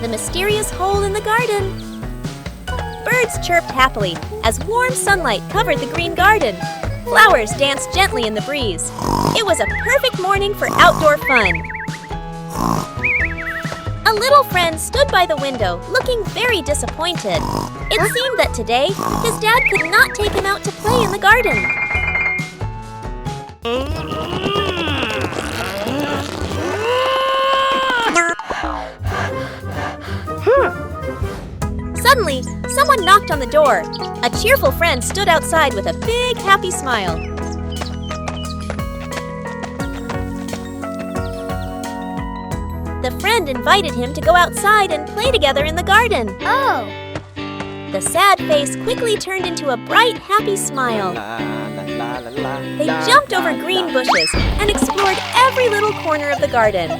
the mysterious hole in the garden. Birds chirped happily as warm sunlight covered the green garden. Flowers danced gently in the breeze. It was a perfect morning for outdoor fun. A little friend stood by the window, looking very disappointed. It seemed that today, his dad could not take him out to play in the garden. Suddenly, someone knocked on the door. A cheerful friend stood outside with a big, happy smile. The friend invited him to go outside and play together in the garden. Oh! The sad face quickly turned into a bright, happy smile. They jumped over green bushes and explored every little corner of the garden.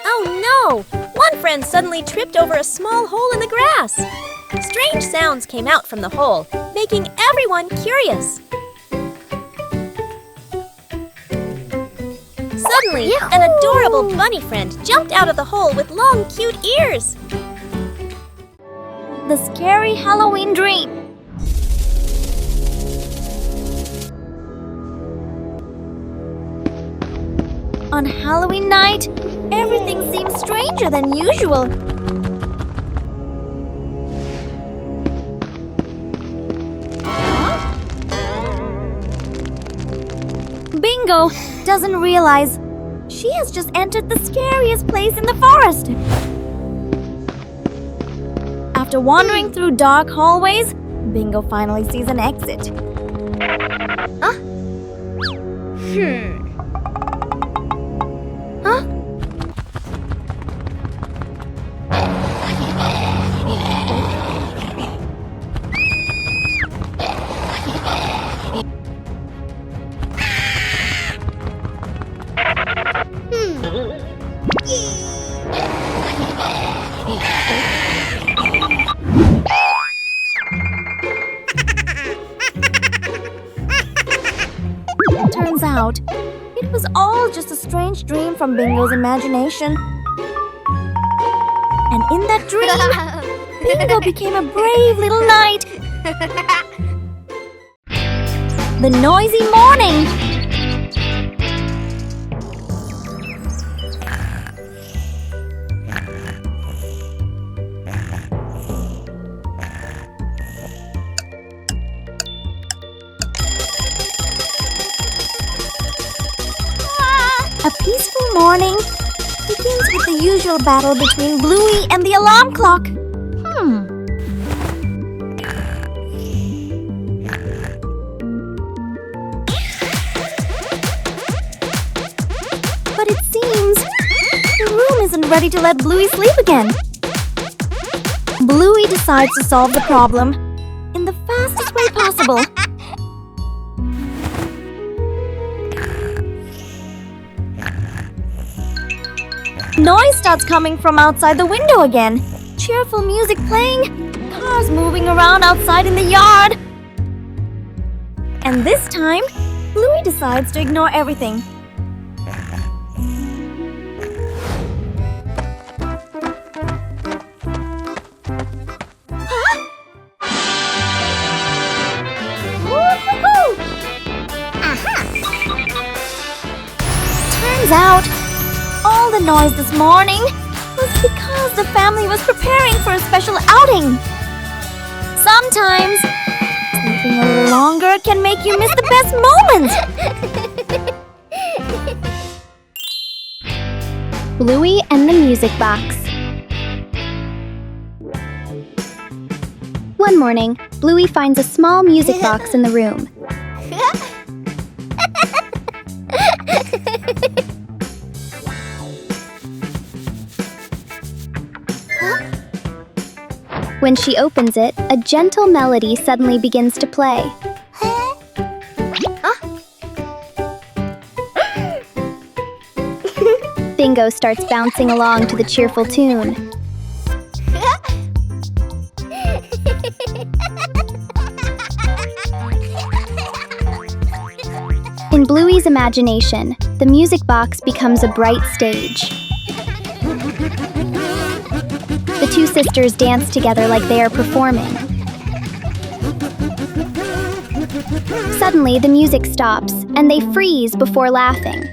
Oh no! One friend suddenly tripped over a small hole in the grass. Strange sounds came out from the hole, making everyone curious. Suddenly, an adorable bunny friend jumped out of the hole with long, cute ears. The scary Halloween dream. On Halloween night, everything seems stranger than usual. Bingo doesn't realize she has just entered the scariest place in the forest. After wandering through dark hallways, Bingo finally sees an exit. Huh? Huh? Turns out, it was all just a strange dream from Bingo's imagination. And in that dream, Bingo became a brave little knight. The noisy morning. A peaceful morning begins with the usual battle between Bluey and the alarm clock. But it seems the room isn't ready to let Bluey sleep again. Bluey decides to solve the problem in the fastest way possible. Noise starts coming from outside the window again. Cheerful music playing, cars moving around outside in the yard. And this time, Bluey decides to ignore everything. Huh? Woo-hoo-hoo! Turns out, all the noise this morning was because the family was preparing for a special outing. Sometimes, sleeping a little longer can make you miss the best moments. Bluey and the Music Box. One morning, Bluey finds a small music box in the room. When she opens it, a gentle melody suddenly begins to play. Bingo starts bouncing along to the cheerful tune. In Bluey's imagination, the music box becomes a bright stage. The two sisters dance together like they are performing. Suddenly, the music stops, and they freeze before laughing.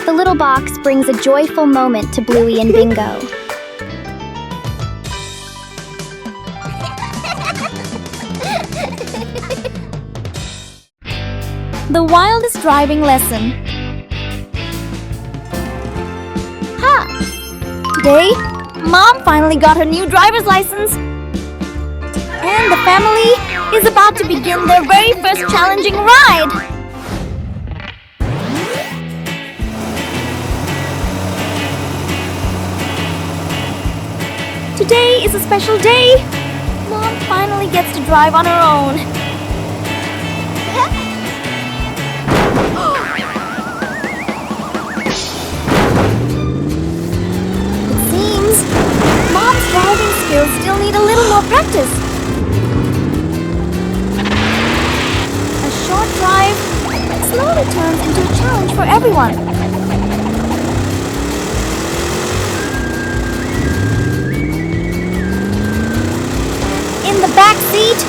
The little box brings a joyful moment to Bluey and Bingo. The wildest driving lesson. Today, Mom finally got her new driver's license. And the family is about to begin their very first challenging ride. Today is a special day. Mom finally gets to drive on her own. It seems Mom's driving skills still need a little more practice. A short drive slowly turns into a challenge for everyone. In the back seat,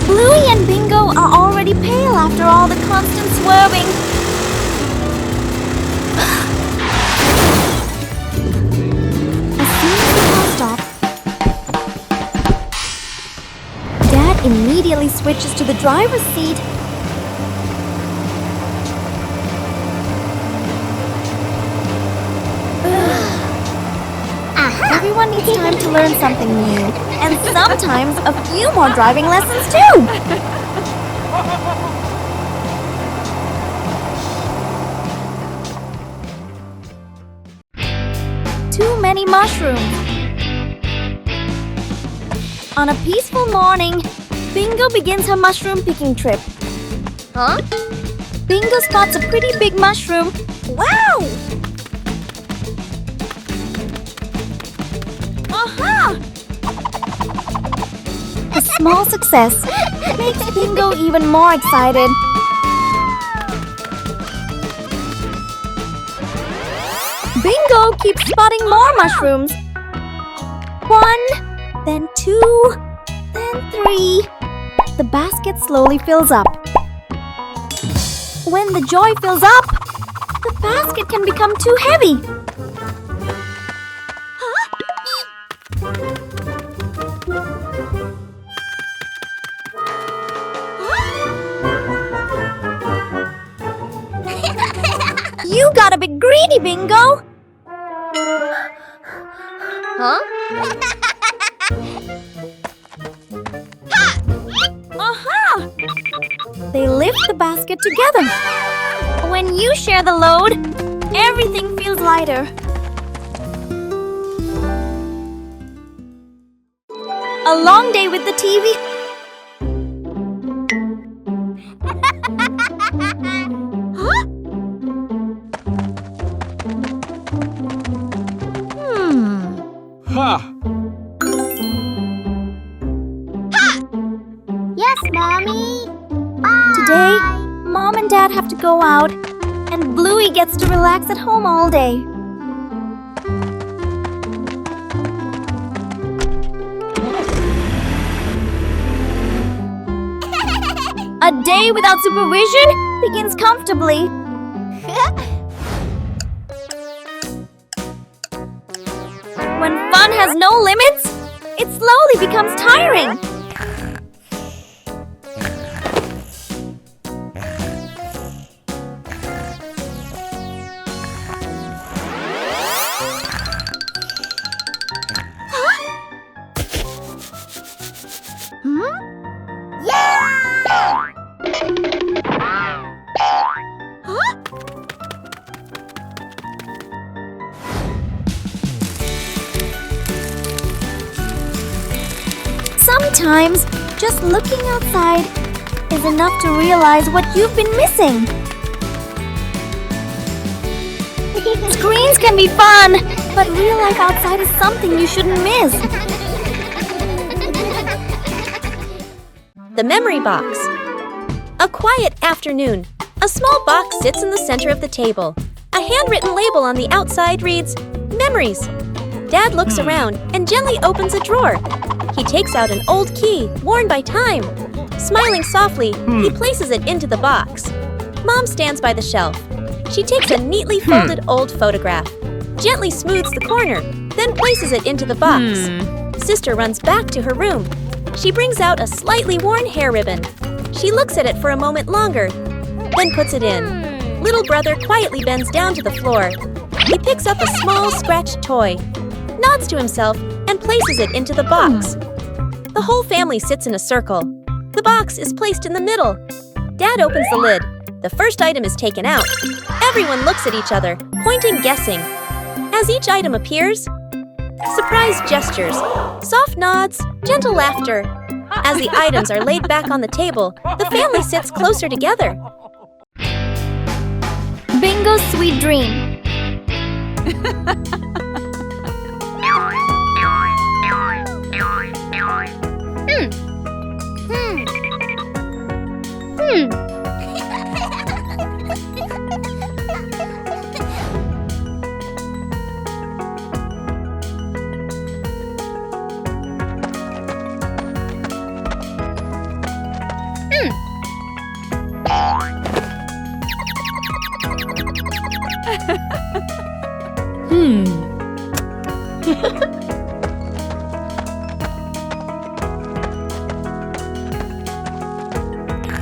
Bluey and Bingo are already pale after all the constant swerving. As soon as the car stops, Dad immediately switches to the driver's seat. Everyone needs time to learn something new, and sometimes a few more driving lessons too. Too many mushrooms. On a peaceful morning, Bingo begins her mushroom picking trip. Bingo spots a pretty big mushroom. Wow! A small success makes Bingo even more excited. Bingo keeps spotting more mushrooms. 1, then 2, then 3. The basket slowly fills up. When the joy fills up, the basket can become too heavy. You got a bit greedy, Bingo! Aha! They lift the basket together. When you share the load, everything feels lighter. A long day with the TV. Yes, Mommy. Today, Mom and Dad have to go out, and Bluey gets to relax at home all day. A day without supervision begins comfortably. When fun has no limits, it slowly becomes tiring. Sometimes, just looking outside is enough to realize what you've been missing. Screens can be fun, but real life outside is something you shouldn't miss. The memory box. A quiet afternoon. A small box sits in the center of the table. A handwritten label on the outside reads, Memories. Dad looks around and gently opens a drawer. He takes out an old key, worn by time. Smiling softly, he places it into the box. Mom stands by the shelf. She takes a neatly folded old photograph, gently smooths the corner, then places it into the box. Sister runs back to her room. She brings out a slightly worn hair ribbon. She looks at it for a moment longer, then puts it in. Little brother quietly bends down to the floor. He picks up a small scratched toy, nods to himself, and places it into the box. The whole family sits in a circle. The box is placed in the middle. Dad opens the lid. The first item is taken out. Everyone looks at each other, pointing, guessing. As each item appears, surprise gestures, soft nods, gentle laughter. As the items are laid back on the table, the family sits closer together. Bingo's sweet dream.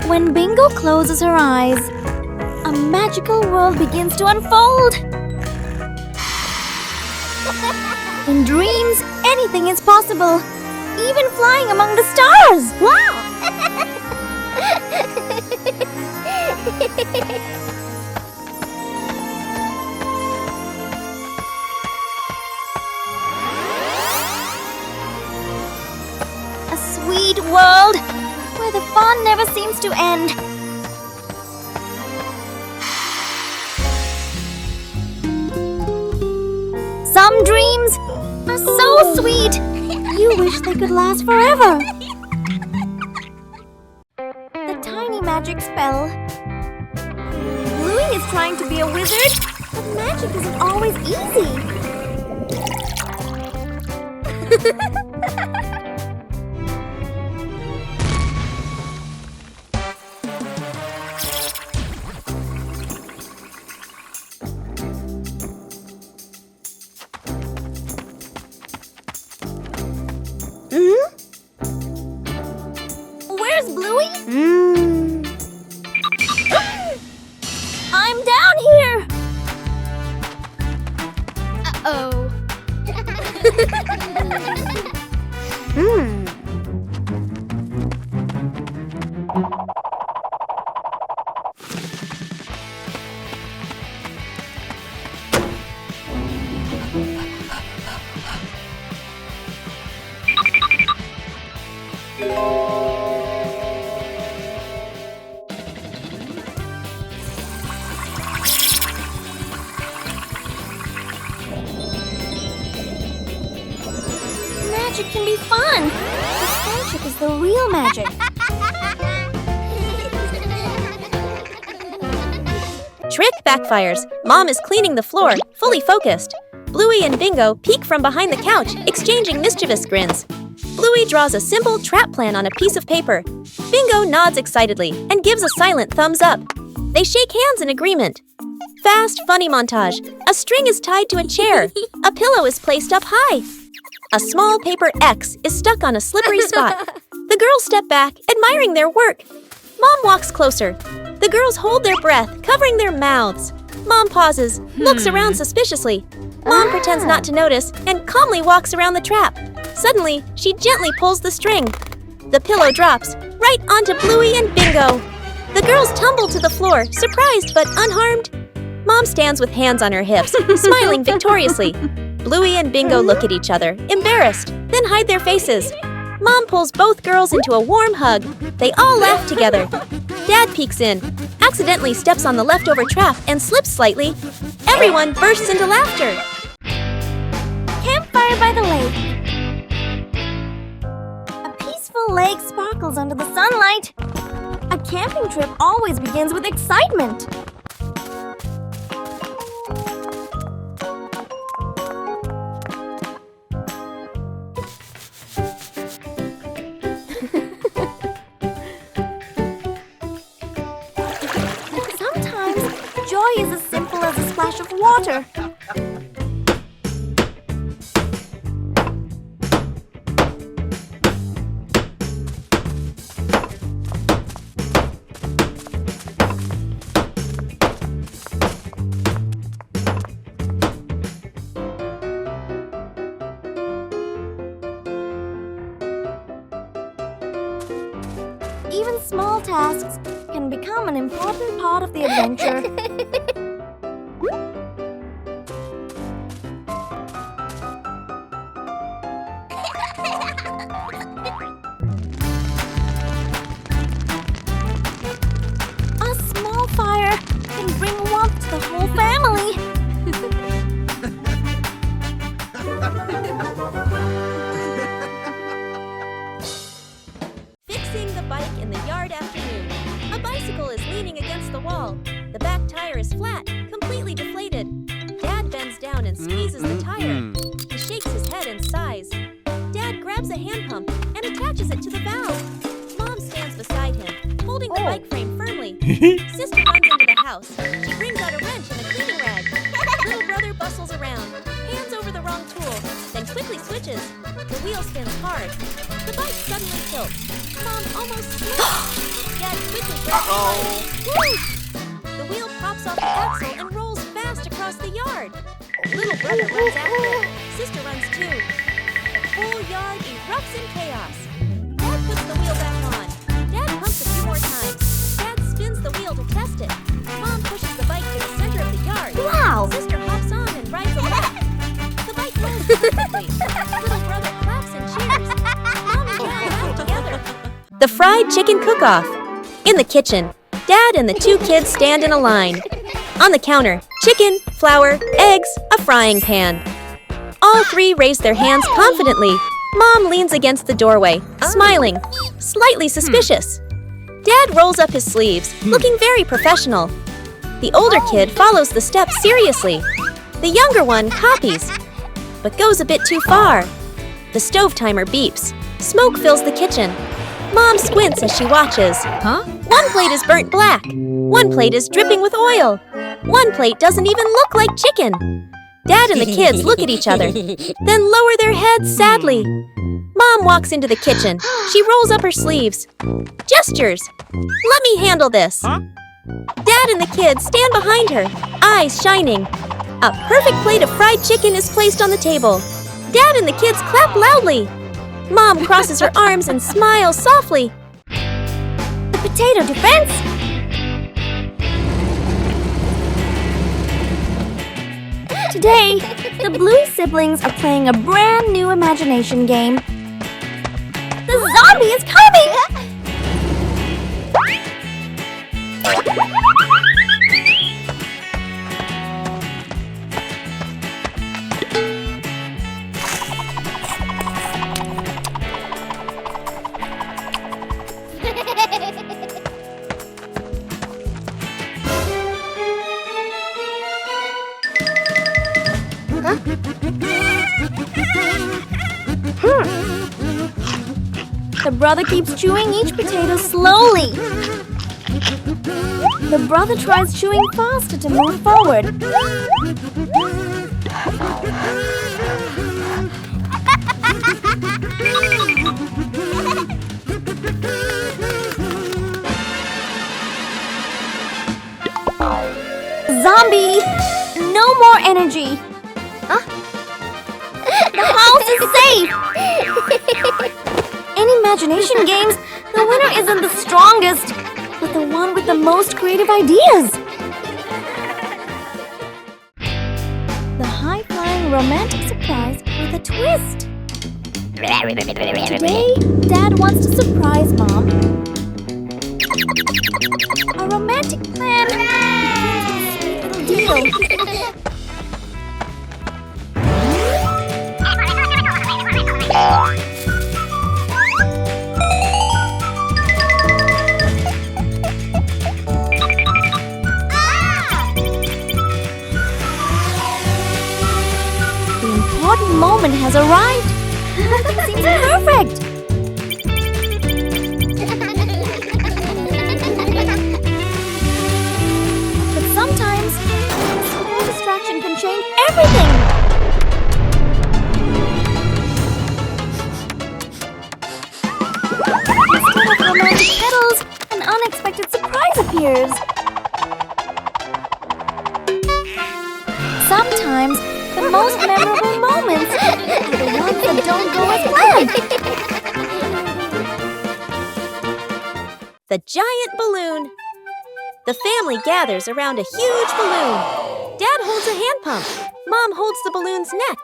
When Bingo closes her eyes, a magical world begins to unfold. In dreams, anything is possible, even flying among the stars. Wow! A sweet world where the fun never seems to end. Some dreams are so sweet, you wish they could last forever. The tiny magic spell. Bluey is trying to be a wizard, but magic isn't always easy. Where's Bluey? I'm down here! Uh-oh. Magic can be fun, but friendship is the real magic. Trick backfires. Mom is cleaning the floor, fully focused. Bluey and Bingo peek from behind the couch, exchanging mischievous grins. Bluey draws a simple trap plan on a piece of paper. Bingo nods excitedly and gives a silent thumbs up. They shake hands in agreement. Fast, funny montage. A string is tied to a chair. A pillow is placed up high. A small paper X is stuck on a slippery spot. The girls step back, admiring their work. Mom walks closer. The girls hold their breath, covering their mouths. Mom pauses, looks around suspiciously. Mom pretends not to notice and calmly walks around the trap. Suddenly, she gently pulls the string. The pillow drops right onto Bluey and Bingo. The girls tumble to the floor, surprised but unharmed. Mom stands with hands on her hips, smiling victoriously. Bluey and Bingo look at each other, embarrassed, then hide their faces. Mom pulls both girls into a warm hug. They all laugh together. Dad peeks in, accidentally steps on the leftover trap and slips slightly. Everyone bursts into laughter. Campfire by the lake. A peaceful whole lake sparkles under the sunlight. A camping trip always begins with excitement. Sometimes, joy is as simple as a splash of water. Even small tasks can become an important part of the adventure. A small fire can bring warmth to the whole family. Fixing the bike in the yard afternoon. A bicycle is leaning against the wall. The back tire is flat, completely deflated. Dad bends down and squeezes the tire. He shakes his head and sighs. Dad grabs a hand pump and attaches it to the valve. Mom stands beside him, holding the bike frame firmly. Sister runs into the house. She brings out a wrench and a cleaning rag. Little brother bustles around, hands over the wrong tool, then quickly switches. The wheel spins hard. The bike suddenly tilts. Mom almost slips. Dad quickly grabs the bike. Whoosh! The wheel pops off the axle and rolls fast across the yard. Little brother runs after it. Sister runs too. The whole yard erupts in chaos. Dad puts the wheel back on. Dad pumps a few more times. Dad spins the wheel to test it. Mom pushes the bike to the center of the yard. Wow! Sister hops on and rides a lap. The bike rolls perfectly. Little brother claps and cheers. Mom and Dad laugh together. The fried chicken cook-off. In the kitchen, Dad and the two kids stand in a line. On the counter, chicken, flour, eggs, a frying pan. All three raise their hands confidently. Mom leans against the doorway, smiling, slightly suspicious. Dad rolls up his sleeves, looking very professional. The older kid follows the steps seriously. The younger one copies, but goes a bit too far. The stove timer beeps. Smoke fills the kitchen. Mom squints as she watches. One plate is burnt black. One plate is dripping with oil. One plate doesn't even look like chicken. Dad and the kids look at each other, then lower their heads sadly. Mom walks into the kitchen. She rolls up her sleeves. Gestures. Let me handle this. Dad and the kids stand behind her, eyes shining. A perfect plate of fried chicken is placed on the table. Dad and the kids clap loudly. Mom crosses her arms and smiles softly. The potato defense! Today, the Bluey siblings are playing a brand new imagination game. The zombie is coming! The brother keeps chewing each potato slowly. The brother tries chewing faster to move forward. Zombie! No more energy! The house is safe! In imagination games, the winner isn't the strongest, but the one with the most creative ideas. The high-flying romantic surprise with a twist. Today, Dad wants to surprise Mom. A romantic plan. Deal. has arrived. Everything seems perfect. But sometimes, a small distraction can change everything. Instead of romantic petals, an unexpected surprise appears. Sometimes, the most memorable moments are the ones that don't go as planned. The giant balloon. The family gathers around a huge balloon. Dad holds a hand pump. Mom holds the balloon's neck.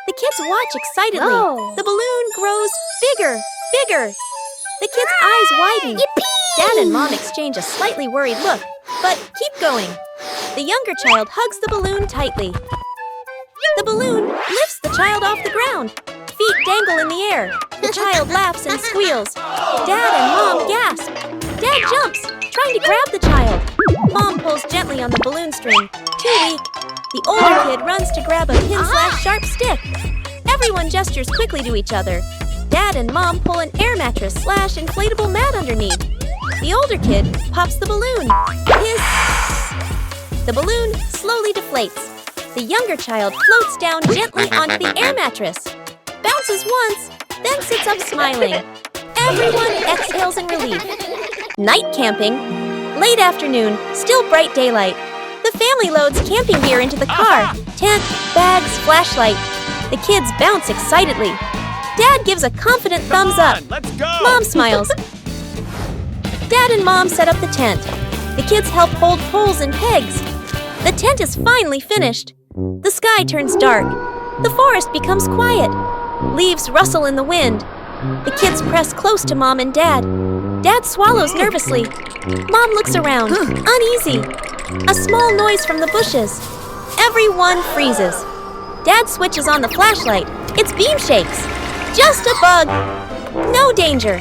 The kids watch excitedly. Whoa. The balloon grows bigger, bigger. The kids' eyes widen. Yippee! Dad and Mom exchange a slightly worried look, but keep going. The younger child hugs the balloon tightly. The balloon lifts the child off the ground. Feet dangle in the air. The child laughs and squeals. Dad and Mom gasp. Dad jumps, trying to grab the child. Mom pulls gently on the balloon string. Too weak. The older kid runs to grab a pin/sharp stick. Everyone gestures quickly to each other. Dad and Mom pull an air mattress/inflatable mat underneath. The older kid pops the balloon. Hiss! The balloon slowly deflates. The younger child floats down gently onto the air mattress. Bounces once, then sits up smiling. Everyone exhales in relief. Night camping. Late afternoon, still bright daylight. The family loads camping gear into the car. Tent, bags, flashlight. The kids bounce excitedly. Dad gives a confident thumbs up. Let's go! Mom smiles. Dad and Mom set up the tent. The kids help hold poles and pegs. The tent is finally finished. The sky turns dark. The forest becomes quiet. Leaves rustle in the wind. The kids press close to Mom and Dad. Dad swallows nervously. Mom looks around, uneasy. A small noise from the bushes. Everyone freezes. Dad switches on the flashlight. Its beam shakes. Just a bug. No danger.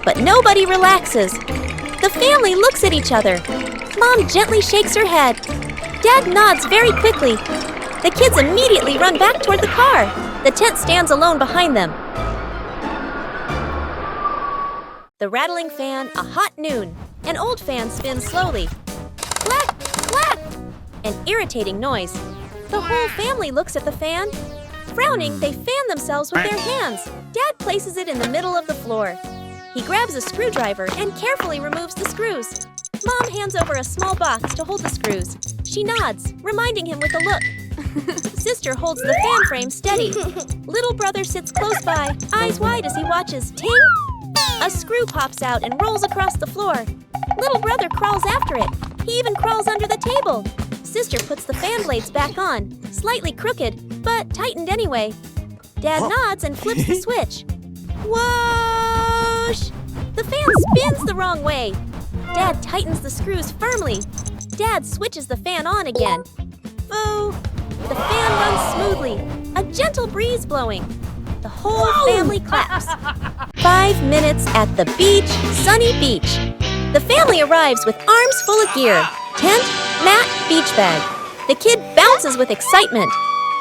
But nobody relaxes. The family looks at each other. Mom gently shakes her head. Dad nods very quickly. The kids immediately run back toward the car. The tent stands alone behind them. The rattling fan, a hot noon. An old fan spins slowly. Clack, clack! An irritating noise. The whole family looks at the fan. Frowning, they fan themselves with their hands. Dad places it in the middle of the floor. He grabs a screwdriver and carefully removes the screws. Mom hands over a small box to hold the screws. She nods, reminding him with a look. Sister holds the fan frame steady. Little brother sits close by, eyes wide as he watches. Ting! A screw pops out and rolls across the floor. Little brother crawls after it. He even crawls under the table. Sister puts the fan blades back on, slightly crooked, but tightened anyway. Dad nods and flips the switch. Whoosh! The fan spins the wrong way. Dad tightens the screws firmly. Dad switches the fan on again. Foo! The fan runs smoothly. A gentle breeze blowing. The whole family claps. 5 minutes at the beach, sunny beach. The family arrives with arms full of gear. Tent, mat, beach bag. The kid bounces with excitement.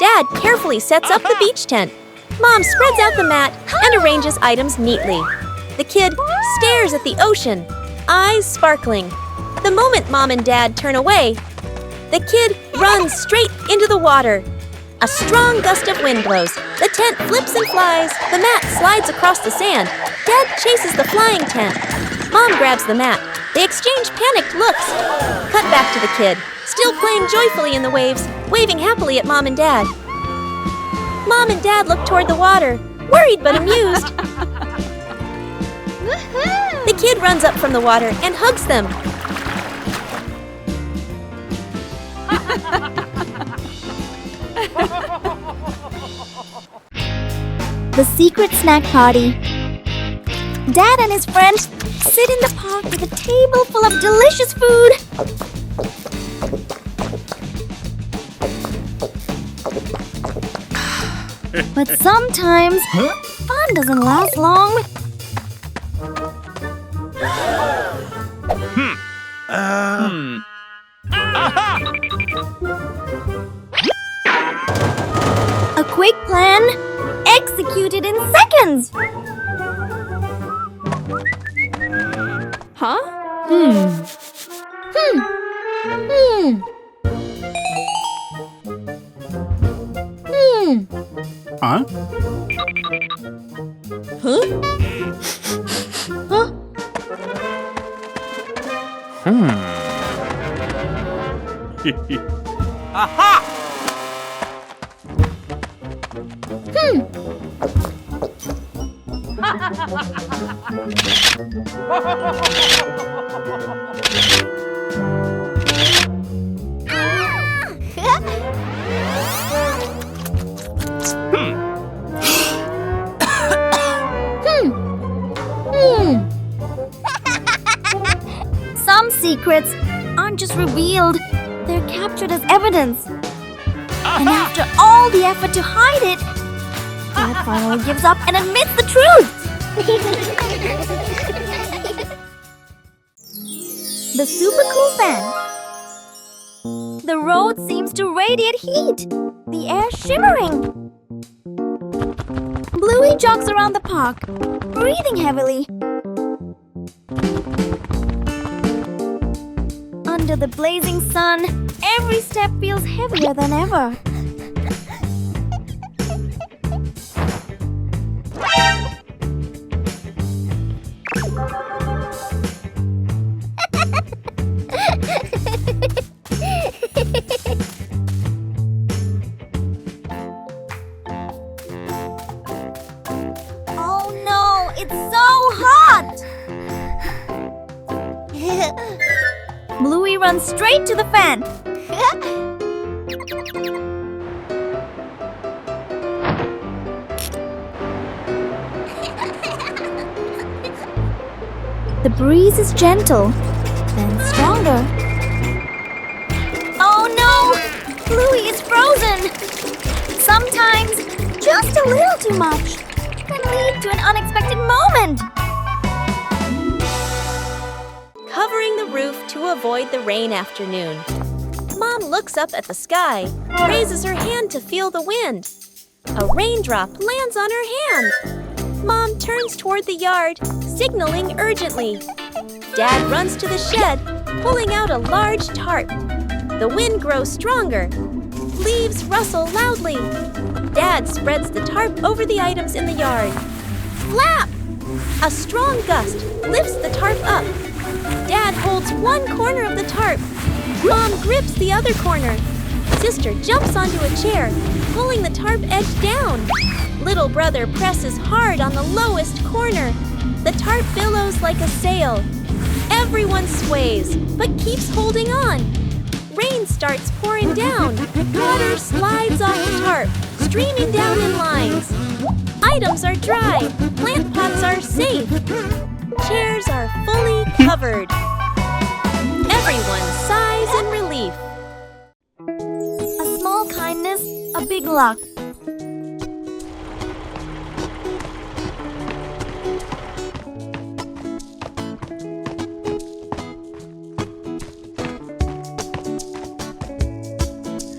Dad carefully sets up the beach tent. Mom spreads out the mat and arranges items neatly. The kid stares at the ocean, eyes sparkling. The moment Mom and Dad turn away, the kid runs straight into the water. A strong gust of wind blows. The tent flips and flies. The mat slides across the sand. Dad chases the flying tent. Mom grabs the mat. They exchange panicked looks. Cut back to the kid, still playing joyfully in the waves, waving happily at Mom and Dad. Mom and Dad look toward the water, worried but amused. The kid runs up from the water and hugs them. The secret snack party. Dad and his friends sit in the park with a table full of delicious food. But sometimes, fun doesn't last long. A quick plan Huh? Hmm. Huh? Huh? Huh? Aha! Some secrets aren't just revealed, they're captured as evidence. And after all the effort to hide it, Dad finally gives up and admits the truth. The super cool fan. The road seems to radiate heat, the air shimmering. Bluey jogs around the park, breathing heavily. Under the blazing sun, every step feels heavier than ever. Oh no, it's so hot! Bluey runs straight to the fan. The breeze is gentle, then stronger. Oh no! Bluey is frozen! Sometimes, just a little too much can lead to an unexpected moment. Covering the roof to avoid the rain afternoon. Mom looks up at the sky, raises her hand to feel the wind. A raindrop lands on her hand. Mom turns toward the yard, signaling urgently. Dad runs to the shed, pulling out a large tarp. The wind grows stronger. Leaves rustle loudly. Dad spreads the tarp over the items in the yard. Flap! A strong gust lifts the tarp up. Dad holds one corner of the tarp. Mom grips the other corner. Sister jumps onto a chair, pulling the tarp edge down. Little brother presses hard on the lowest corner. The tarp billows like a sail. Everyone sways, but keeps holding on. Rain starts pouring down. Water slides off the tarp, streaming down in lines. Items are dry. Plant pots are safe. Chairs are fully covered. Everyone sighs in relief. A small kindness, a big luck.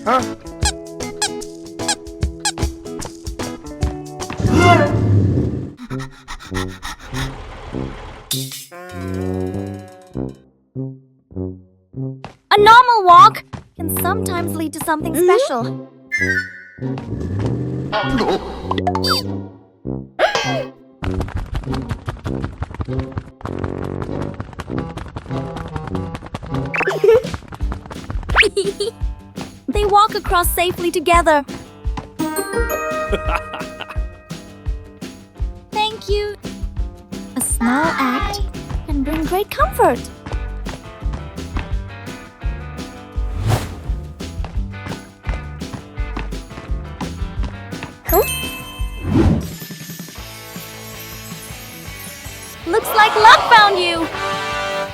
Huh? A normal walk can sometimes lead to something special. They walk across safely together. Thank you. A small act can bring great comfort. Looks like luck found you!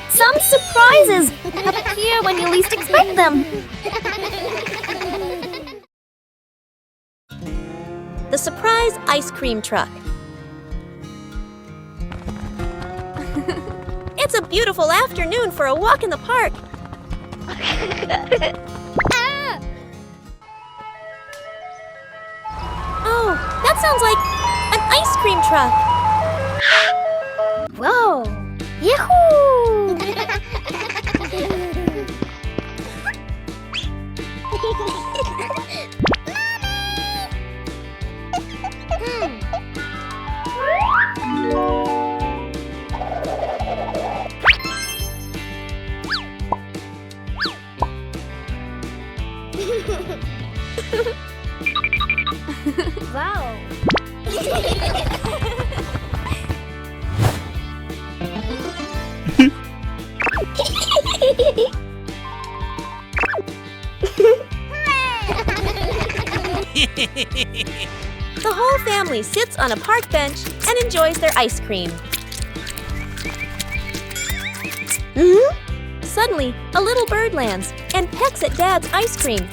Some surprises appear when you least expect them. The surprise ice cream truck. It's a beautiful afternoon for a walk in the park. Oh, that sounds like an ice cream truck. Whoa! Yahoo! The whole family sits on a park bench and enjoys their ice cream. Suddenly, a little bird lands and pecks at Dad's ice cream.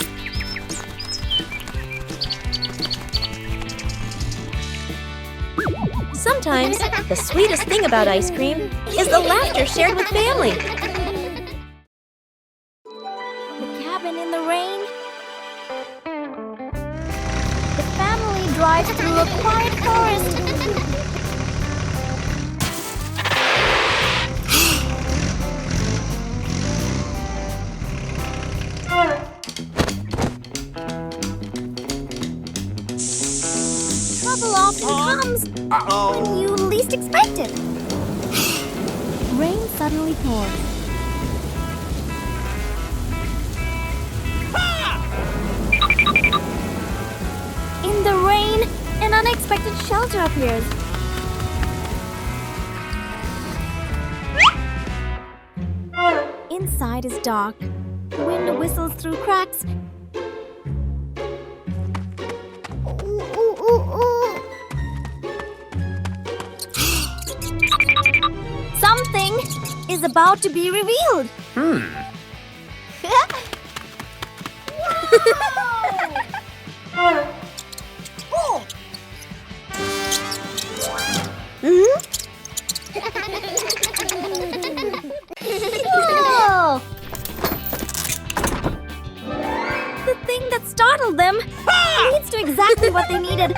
Sometimes, the sweetest thing about ice cream is the laughter shared with family. The cabin in the rain. The family drives through a quiet forest. Trouble often comes when you least expect it. Rain suddenly pours. In the rain, an unexpected shelter appears. Inside is dark. Wind whistles through cracks. Something is about to be revealed. Whoa! The thing that startled them leads to exactly what they needed.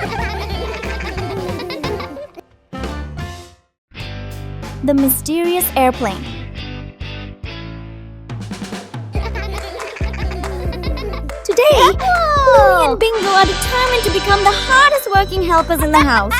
The mysterious airplane. Today, Bluey and Bingo are determined to become the hardest working helpers in the house.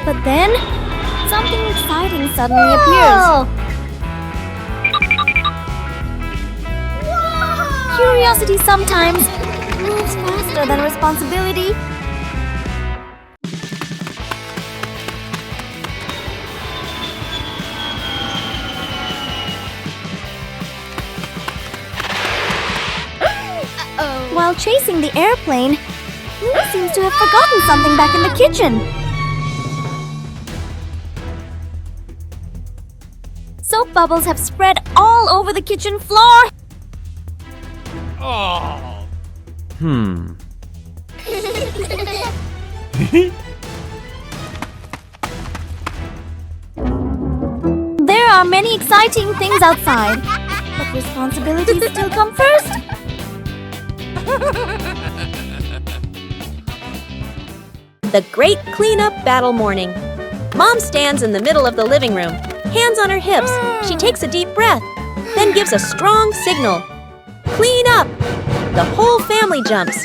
But then, something exciting suddenly appears. Curiosity sometimes moves faster than responsibility. While chasing the airplane, Bluey seems to have forgotten something back in the kitchen. Soap bubbles have spread all over the kitchen floor. There are many exciting things outside, but responsibilities still come first. The great cleanup battle morning. Mom stands in the middle of the living room. Hands on her hips, she takes a deep breath, then gives a strong signal. Clean up! The whole family jumps.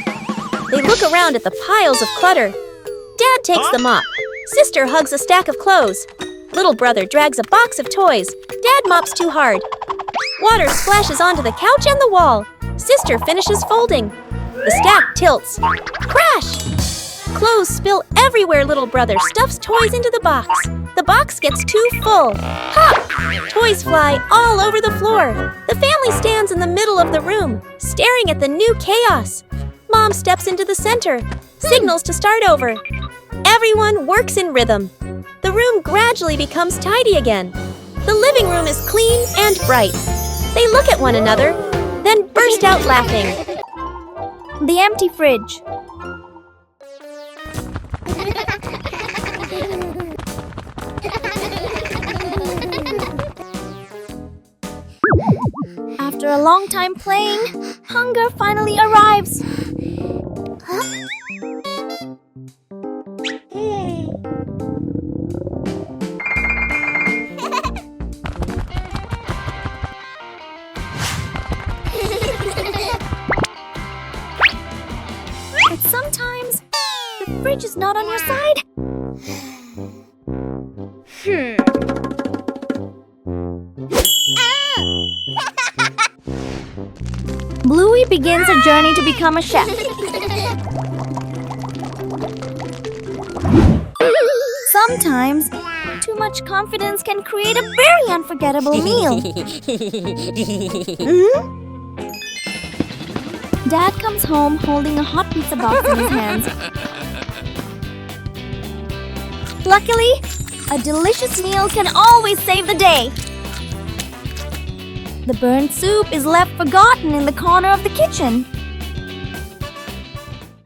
They look around at the piles of clutter. Dad takes the mop. Sister hugs a stack of clothes. Little brother drags a box of toys. Dad mops too hard. Water splashes onto the couch and the wall. Sister finishes folding. The stack tilts. Crash! Clothes spill everywhere. Little brother stuffs toys into the box. The box gets too full. Pop! Toys fly all over the floor. The family stands in the middle of the room, staring at the new chaos. Mom steps into the center, signals to start over. Everyone works in rhythm. The room gradually becomes tidy again. The living room is clean and bright. They look at one another, then burst out laughing. The empty fridge. After a long time playing, hunger finally arrives. But sometimes, the fridge is not on your side. begins a journey to become a chef. Sometimes, too much confidence can create a very unforgettable meal. Dad comes home holding a hot pizza box in his hands. Luckily, a delicious meal can always save the day. The burnt soup is left forgotten in the corner of the kitchen.